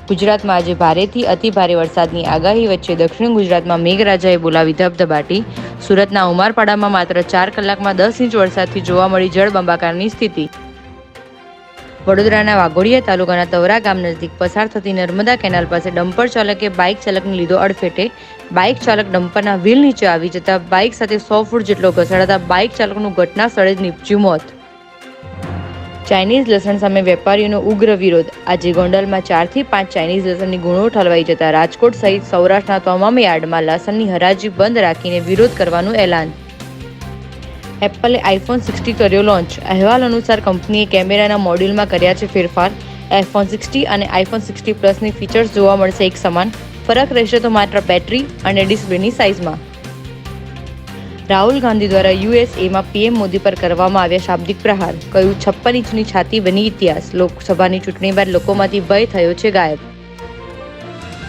ગુજરાતમાં આજે ભારેથી અતિભારે વરસાદની આગાહી વચ્ચે દક્ષિણ ગુજરાતમાં મેઘરાજાએ બોલાવી ધબધબાટી. સુરતના ઉમરપાડામાં માત્ર 4 કલાકમાં 10 ઇંચ વરસાદથી જોવા મળી જળબંબાકારની સ્થિતિ. વડોદરાના વાઘોડિયા તાલુકાના તવરા ગામ નજીક પસાર થતી નર્મદા કેનાલ પાસે ડમ્પર ચાલકે બાઇક ચાલકને લીધો અડફેટે. બાઇક ચાલક ડમ્પરના વ્હીલ નીચે આવી જતા બાઇક સાથે 100 ફૂટ જેટલો ઘસડાતા બાઇક ચાલકનું ઘટના સ્થળે જ નીપજ્યું મોત. ચાઇનીઝ લસણ સામે વેપારીઓનો ઉગ્ર વિરોધ. આજે ગોંડલમાં 4 થી 5 ચાઇનીઝ લસણની ગુણો ઠલવાઈ જતા રાજકોટ સહિત સૌરાષ્ટ્રના તમામ યાર્ડમાં લસણની હરાજી બંધ રાખીને વિરોધ કરવાનું એલાન. એપલે આઈફોન 60 કર્યો લોન્ચ. અહેવાલ અનુસાર કંપનીએ કેમેરાના મોડ્યુલમાં કર્યા છે ફેરફાર. આઈફોન 60 અને આઈફોન 60 પ્લસની ફીચર્સ જોવા મળશે એક સમાન. ફરક રહેશે તો માત્ર બેટરી અને ડિસ્પ્લેની સાઇઝમાં. રાહુલ ગાંધી દ્વારા યુએસએમાં પીએમ મોદી પર કરવામાં આવ્યા શાબ્દિક પ્રહાર. કહ્યું 56 ઇંચની છાતી બની ઇતિહાસ. લોકસભાની ચૂંટણી બાદ લોકોમાંથી ભય થયો છે ગાયબ.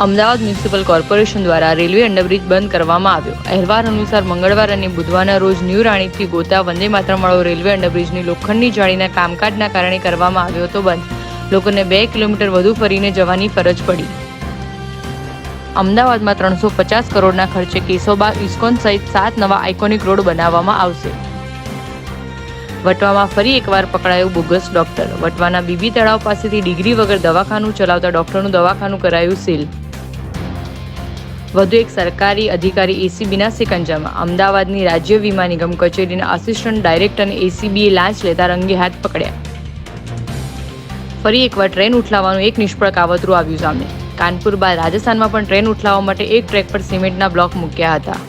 અમદાવાદ મ્યુનિસિપલ કોર્પોરેશન દ્વારા રેલવે અંડરબ્રિજ બંધ કરવામાં આવ્યો. અહેવાલ અનુસાર મંગળવાર અને બુધવારના રોજ ન્યૂ રાણીપથી ગોતા વંદે માતરમવાળો રેલવે અંડરબ્રિજની લોખંડની જાળીના કામકાજના કારણે કરવામાં આવ્યો હતો બંધ. લોકોને 2 કિલોમીટર વધુ ફરીને જવાની ફરજ પડી. અમદાવાદમાં 350 કરોડના ખર્ચે કેશોબા ઇસ્કોન સહિત 7 નવા આઇકોનિક રોડ બનાવવામાં આવશે. વટવામાં ફરી એકવાર પકડાયો બોગસ ડોક્ટર. વટવાના બીબી તળાવ પાસેથી ડિગ્રી વગર દવાખાનું ચલાવતા ડોક્ટરનું દવાખાનું કરાયું સીલ. વધુ એક સરકારી અધિકારી એસીબીના સિકંજામાં. અમદાવાદની રાજ્ય વીમા નિગમ કચેરીના આસિસ્ટન્ટ ડાયરેક્ટરને એસીબીએ લાંચ લેતા રંગે હાથ પકડ્યા. ફરી એકવાર ટ્રેન ઉઠલાવવાનું એક નિષ્ફળ કાવતરું આવ્યું સામે. કાનપુર બાદ રાજસ્થાનમાં પણ ટ્રેન ઉઠલાવવા માટે એક ટ્રેક પર સિમેન્ટના બ્લોક મૂક્યા હતા.